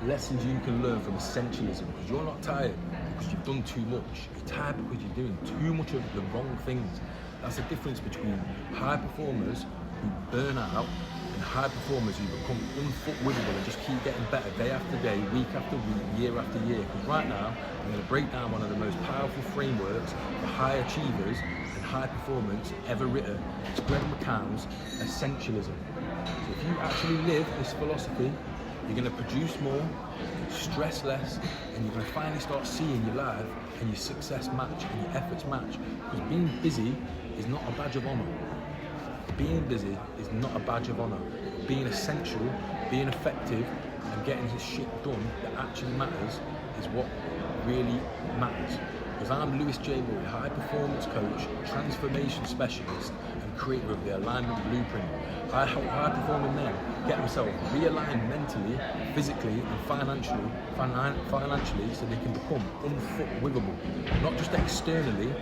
Lessons you can learn from essentialism, because you're not tired because you've done too much. You're tired because you're doing too much of the wrong things. That's the difference between high performers who burn out and high performers who become unfuckwithable and just keep getting better day after day, week after week, year after year. Because right now, I'm going to break down one of the most powerful frameworks for high achievers and high performance ever written. It's McKeown's Essentialism. So if you actually live this philosophy, you're going to produce more, stress less, and you're going to finally start seeing your life and your success match and your efforts match. Because being busy is not a badge of honor. Being busy is not a badge of honor. Being essential, being effective, and getting this shit done that actually matters is what really matters. Because I'm Lewis J. Boyd, high performance coach, transformation specialist, and creator of the alignment blueprint. I help high performing men get themselves realigned mentally, physically, and financially, so they can become unfuckwithable. Not just externally,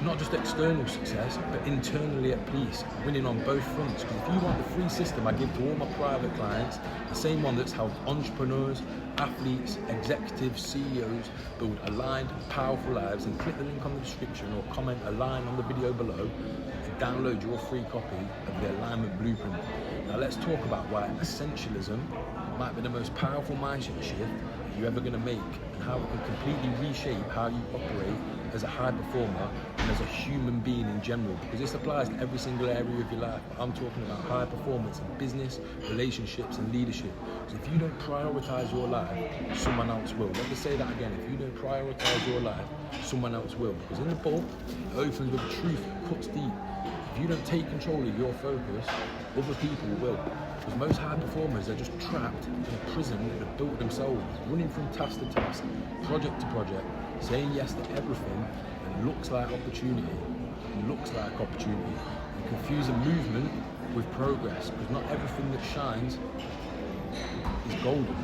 not just external success, but internally at peace, winning on both fronts. Because if you want the free system I give to all my private clients, the same one that's helped entrepreneurs, athletes, executives, CEOs build aligned, powerful lives, and click the link on the description or comment a line on the video below and download your free copy of the alignment blueprint. Now let's talk about why essentialism might be the most powerful mindset shift that you're ever going to make, and how it can completely reshape how you operate as a high performer and as a human being in general, because this applies to every single area of your life. I'm talking about high performance in business, relationships, and leadership. So if you don't prioritize your life, someone else will. Let me say that again. If you don't prioritize your life, someone else will. Because in the book, it opens with truth that cuts deep. If you don't take control of your focus, other people will. Because most high performers are just trapped in a prison that they've built themselves, running from task to task, project to project, saying yes to everything, and looks like opportunity, and confusing movement with progress, because not everything that shines is golden.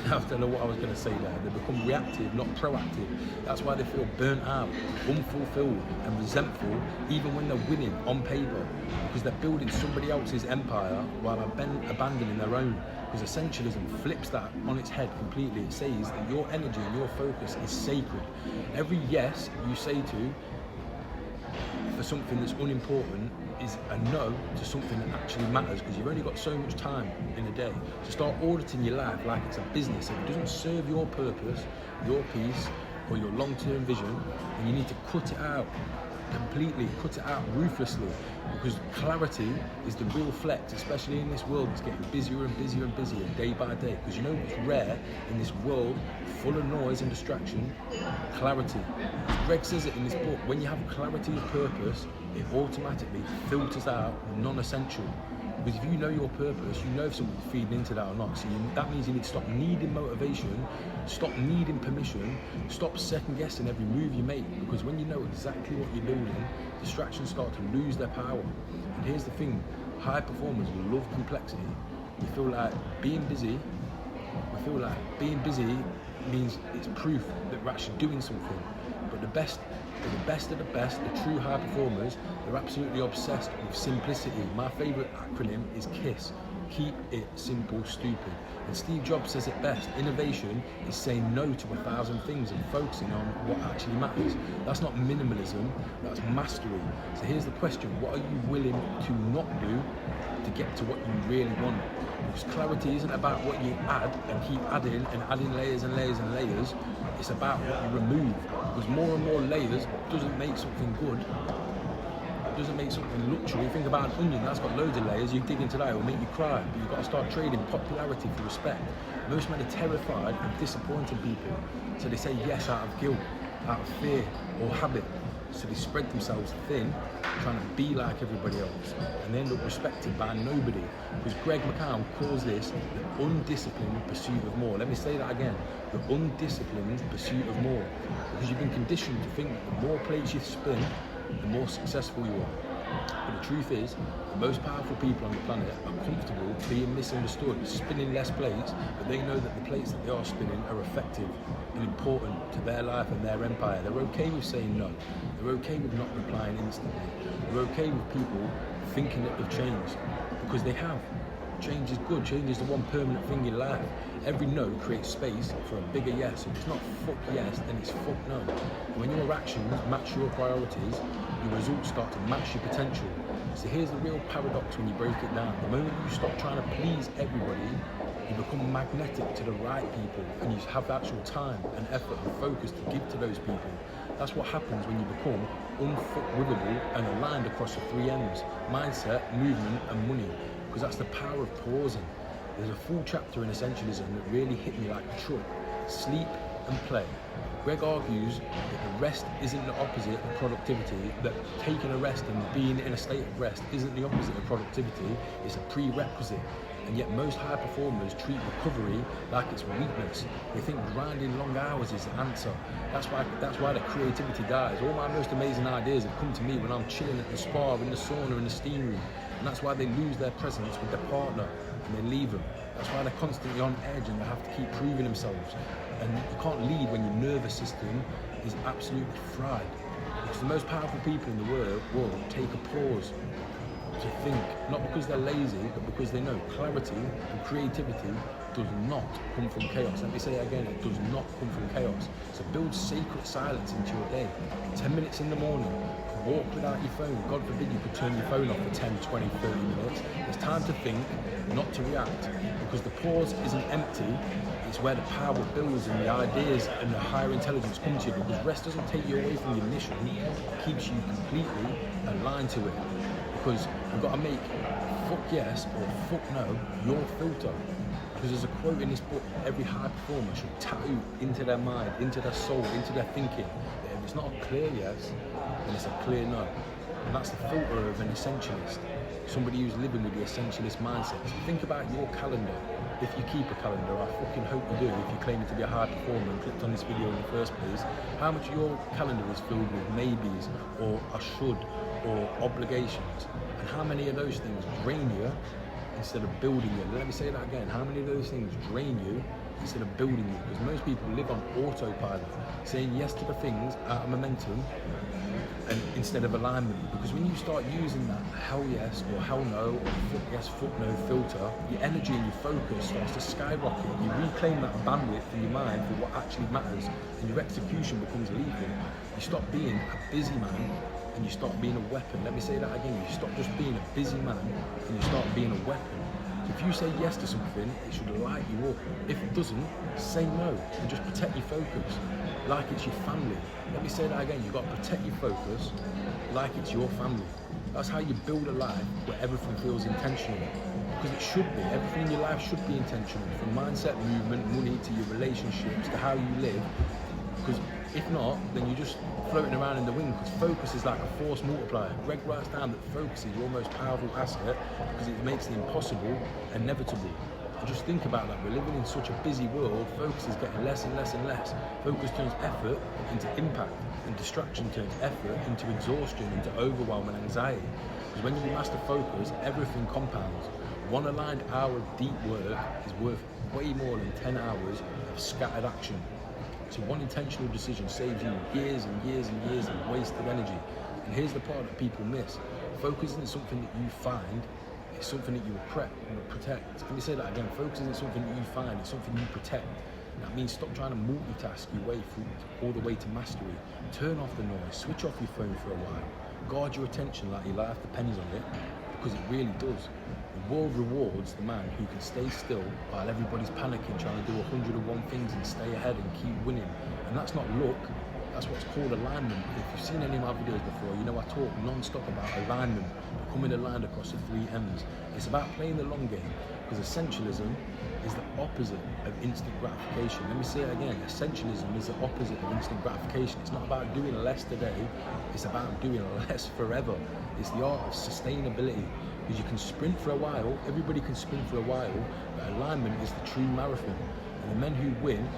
I don't know what I was going to say there. They become reactive, not proactive. That's why they feel burnt out, unfulfilled, and resentful, even when they're winning on paper, because they're building somebody else's empire while abandoning their own. Because essentialism flips that on its head completely. It says that your energy and your focus is sacred. Every yes you say to for something that's unimportant is a no to something that actually matters, because you've only got so much time in a day. So start auditing your life like it's a business. If it doesn't serve your purpose, your peace, or your long-term vision, then you need to cut it out completely, cut it out ruthlessly, because clarity is the real flex, especially in this world that's getting busier and busier and busier day by day. Because you know what's rare in this world full of noise and distraction? Clarity. Greg says it in this book, when you have clarity of purpose, it automatically filters out the non-essential. Because if you know your purpose, you know if someone's feeding into that or not. So that means you need to stop needing motivation, stop needing permission, stop second guessing every move you make. Because when you know exactly what you're building, distractions start to lose their power. And here's the thing, high performers love complexity. We feel like being busy means it's proof that we're actually doing something. But the best of the best, the true high performers, they're absolutely obsessed with simplicity. My favorite acronym is KISS. Keep it simple, stupid. And Steve Jobs says it best, innovation is saying no to 1,000 things and focusing on what actually matters. That's not minimalism, that's mastery. So here's the question, what are you willing to not do to get to what you really want? Because clarity isn't about what you add and keep adding and adding layers and layers and layers. It's about what you remove. Because more and more layers doesn't make something good. It doesn't make something luxury. Think about an onion, that's got loads of layers. You dig into that, it'll make you cry. But you've got to start trading popularity for respect. Most men are terrified of disappointing people. So they say yes out of guilt, out of fear or habit. So they spread themselves thin, trying to be like everybody else, and they end up respected by nobody. Because Greg McKeown calls this the undisciplined pursuit of more. Let me say that again, the undisciplined pursuit of more. Because you've been conditioned to think that the more plates you spin, the more successful you are. But the truth is, the most powerful people on the planet are comfortable being misunderstood, spinning less plates, but they know that the plates that they are spinning are effective and important to their life and their empire. They're okay with saying no. They're okay with not replying instantly. They're okay with people thinking that they've changed, because they have. change is good, change is the one permanent thing in life. Every no creates space for a bigger yes. If it's not fuck yes, then it's fuck no. When your actions match your priorities, your results start to match your potential. So here's the real paradox when you break it down. The moment you stop trying to please everybody, you become magnetic to the right people, and you have the actual time and effort and focus to give to those people. That's what happens when you become unfuckwithable and aligned across the 3 M's: mindset, movement, and money. Because that's the power of pausing. There's a full chapter in Essentialism that really hit me like a truck. Sleep and play. Greg argues that the rest isn't the opposite of productivity, that taking a rest and being in a state of rest isn't the opposite of productivity, it's a prerequisite. And yet most high performers treat recovery like it's weakness. They think grinding long hours is the answer. That's why the creativity dies. All my most amazing ideas have come to me when I'm chilling at the spa, in the sauna, in the steam room. And that's why they lose their presence with their partner and they leave them. That's why they're constantly on edge and they have to keep proving themselves. And you can't lead when your nervous system is absolutely fried. Because the most powerful people in the world take a pause to think, not because they're lazy, but because they know clarity and creativity does not come from chaos. Let me say it again, it does not come from chaos. So build sacred silence into your day. 10 minutes in the morning, walk without your phone. God forbid you could turn your phone off for 10, 20, 30 minutes. It's time to think, not to react. Because the pause isn't empty, it's where the power builds and the ideas and the higher intelligence come to you. Because rest doesn't take you away from your mission, it keeps you completely aligned to it. Because you've got to make fuck yes or fuck no your filter. Because there's a quote in this book: every high performer should tattoo into their mind, into their soul, into their thinking, that if it's not a clear yes, then it's a clear no. And that's the filter of an essentialist, somebody who's living with the essentialist mindset. So think about your calendar. If you keep a calendar, I fucking hope you do, if you're claiming to be a high performer and clicked on this video in the first place, how much of your calendar is filled with maybes or I should or obligations, and how many of those things drain you instead of building you? Let me say that again. How many of those things drain you instead of building you? Because most people live on autopilot, saying yes to the things out of momentum and instead of alignment. Because when you start using that hell yes or hell no or fuck yes, fuck no filter, your energy and your focus starts to skyrocket. You reclaim that bandwidth in your mind for what actually matters, and your execution becomes lethal. You stop being a busy man and you start being a weapon. Let me say that again. You stop just being a busy man and you start being a weapon. So if you say yes to something, it should light you up. If it doesn't, say no and just protect your focus like it's your family. Let me say that again. You've got to protect your focus like it's your family. That's how you build a life where everything feels intentional. Because it should be. Everything in your life should be intentional. From mindset, movement, money, to your relationships, to how you live. Because if not, then you're just floating around in the wind, because focus is like a force multiplier. Greg writes down that focus is your most powerful asset because it makes the impossible inevitable. And just think about that. We're living in such a busy world, focus is getting less and less and less. Focus turns effort into impact, and distraction turns effort into exhaustion, into overwhelm and anxiety. Because when you master focus, everything compounds. One aligned hour of deep work is worth way more than 10 hours of scattered action. So one intentional decision saves you years and years and years of wasted energy. And here's the part that people miss. Focus isn't something that you find, it's something that you protect. Let me say that again. Focus isn't something that you find, it's something you protect. That means stop trying to multitask your way through all the way to mastery. Turn off the noise, switch off your phone for a while. Guard your attention like your life depends on it, because it really does. The world rewards the man who can stay still while everybody's panicking, trying to do 101 things and stay ahead and keep winning. And that's not luck, that's what's called alignment. If you've seen any of my videos before, you know I talk non-stop about alignment, becoming aligned across the 3 M's. It's about playing the long game, because essentialism is the opposite of instant gratification. Let me say it again. Essentialism is the opposite of instant gratification. It's not about doing less today, it's about doing less forever. It's the art of sustainability. Because you can sprint for a while, everybody can sprint for a while, but alignment is the true marathon. And the men who win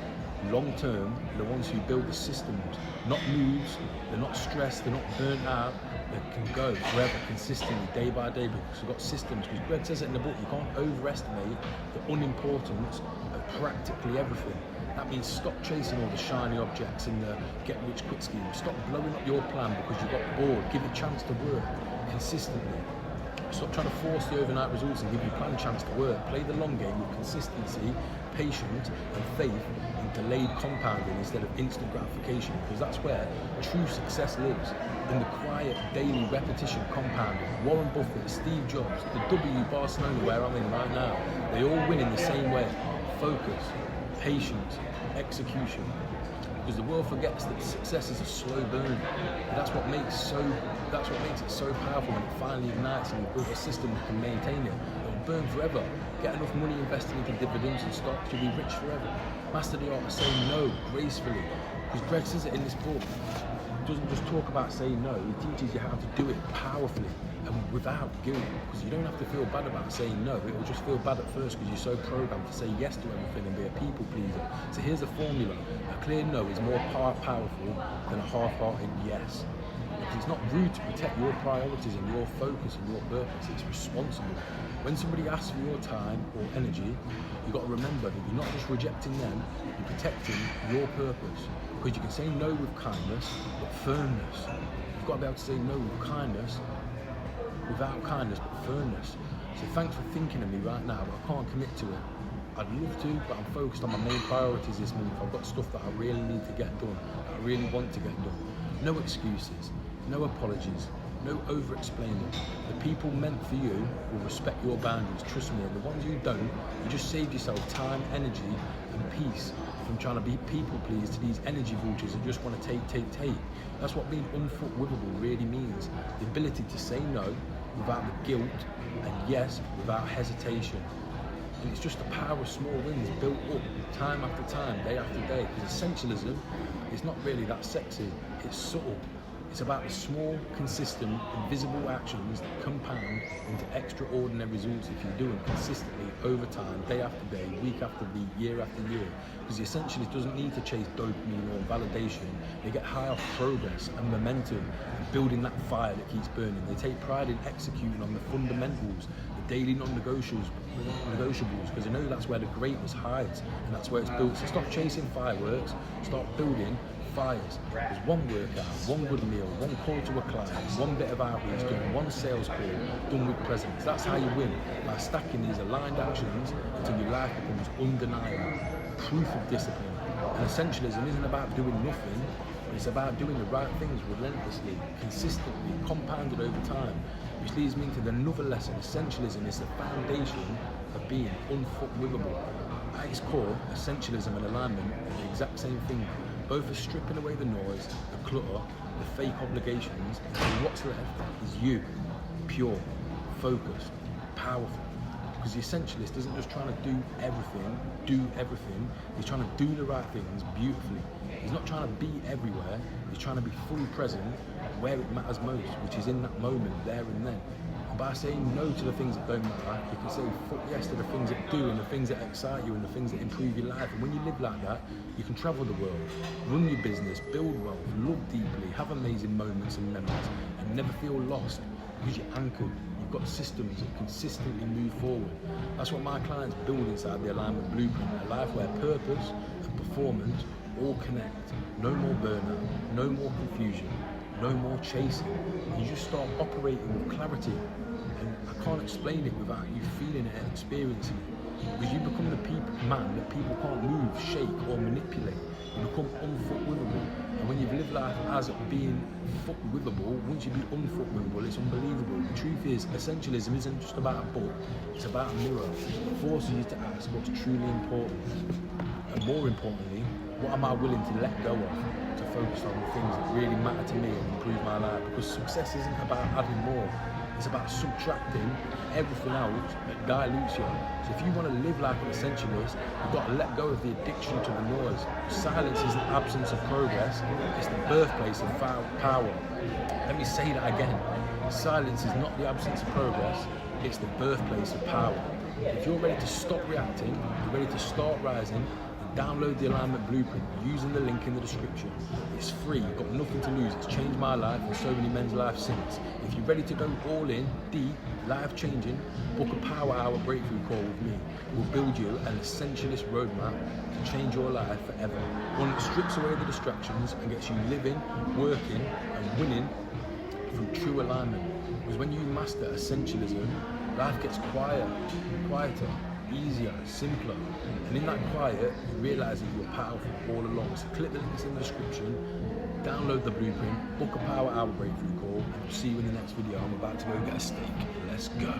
long term are the ones who build the systems, not moves, they're not stressed, they're not burnt out, they can go forever, consistently, day by day, because we've got systems. Because Greg says it in the book, you can't overestimate the unimportance of practically everything. That means stop chasing all the shiny objects and the get-rich-quick schemes. Stop blowing up your plan because you got bored. Give it a chance to work consistently. Stop trying to force the overnight results and give your plan a chance to work. Play the long game with consistency, patience and faith, and delayed compounding instead of instant gratification, because that's where true success lives, in the quiet daily repetition compounding. Warren Buffett, Steve Jobs, the Barcelona where I'm in right now, they all win in the same way: focus, patience, execution. Because the world forgets that success is a slow burn. And that's what makes it so powerful when it finally ignites and you've built a system that can maintain it. It'll burn forever. Get enough money invested into dividends and stocks, you'll be rich forever. Master the art of saying no gracefully. Because Greg says it in this book. He doesn't just talk about saying no, he teaches you how to do it powerfully and without guilt, because you don't have to feel bad about saying no. It will just feel bad at first because you're so programmed to say yes to everything and be a people pleaser. So here's a formula: a clear no is more powerful than a half-hearted yes. Because it's not rude to protect your priorities and your focus and your purpose, it's responsible. When somebody asks for your time or energy, you've got to remember that you're not just rejecting them, you're protecting your purpose. Because you can say no with kindness, but firmness. You've got to be able to say no with kindness, without kindness, but firmness. So thanks for thinking of me right now, but I can't commit to it. I'd love to, but I'm focused on my main priorities this month. I've got stuff that I really need to get done, that I really want to get done. No excuses, no apologies, no over-explaining. The people meant for you will respect your boundaries, trust me, and the ones you don't, you just saved yourself time, energy, and peace from trying to be people pleased to these energy vultures that just want to take. That's what being unfuckwithable really means. The ability to say no without the guilt, and yes without hesitation. And it's just the power of small wins built up time after time, day after day. Because essentialism is not really that sexy, it's subtle. It's about the small, consistent, invisible actions that compound into extraordinary results if you do them consistently over time, day after day, week after week, year after year. Because the essentialist doesn't need to chase dopamine or validation. They get high off progress and momentum and building that fire that keeps burning. They take pride in executing on the fundamentals, the daily non-negotiables, because they know that's where the greatness hides and that's where it's built. So stop chasing fireworks, start building fires. There's one workout, one good meal, one call to a client, one bit of outreach done, one sales call done with presence. That's how you win, by stacking these aligned actions until your life becomes undeniable, proof of discipline. And essentialism isn't about doing nothing, but it's about doing the right things relentlessly, consistently, compounded over time. Which leads me to another lesson: essentialism is the foundation of being unfuckwithable. At its core, essentialism and alignment are the exact same thing. Both are stripping away the noise, the clutter, the fake obligations, and what's left is you, pure, focused, powerful. Because the essentialist isn't just trying to do everything, he's trying to do the right things beautifully. He's not trying to be everywhere, he's trying to be fully present where it matters most, which is in that moment, there and then. And by saying no to the things that don't matter, you can say fuck yes to the things that do, and the things that excite you, and the things that improve your life. And when you live like that, you can travel the world, run your business, build wealth, love deeply, have amazing moments and memories, and never feel lost because you're anchored. You've got systems that consistently move forward. That's what my clients build inside the alignment blueprint: a life where purpose and performance all connect. No more burnout, no more confusion, no more chasing. You just start operating with clarity. And I can't explain it without you feeling it and experiencing it. Because you become the man that people can't move, shake or manipulate. You become unfuckwithable. And when you've lived life as being fuckwithable, once you be unfuckwithable, it's unbelievable. The truth is, essentialism isn't just about a book, it's about a mirror. It forces you to ask what's truly important. And more importantly, what am I willing to let go of to focus on the things that really matter to me and improve my life? Because success isn't about adding more, it's about subtracting everything else that dilutes you. So if you want to live like an essentialist, you've got to let go of the addiction to the noise. Silence is the absence of progress, it's the birthplace of power. Let me say that again. Silence is not the absence of progress, it's the birthplace of power. If you're ready to stop reacting, you're ready to start rising, download the alignment blueprint using the link in the description. It's free, you've got nothing to lose. It's changed my life and so many men's lives since. If you're ready to go all in, deep, life changing, book a power hour breakthrough call with me. We'll build you an essentialist roadmap to change your life forever. One that strips away the distractions and gets you living, working and winning through true alignment. Because when you master essentialism, life gets quieter, easier, simpler. And in that quiet, you realise that you're powerful all along. So click the links in the description, download the blueprint, book a power hour breakthrough call, and I'll see you in the next video. I'm about to go get a steak. Let's go.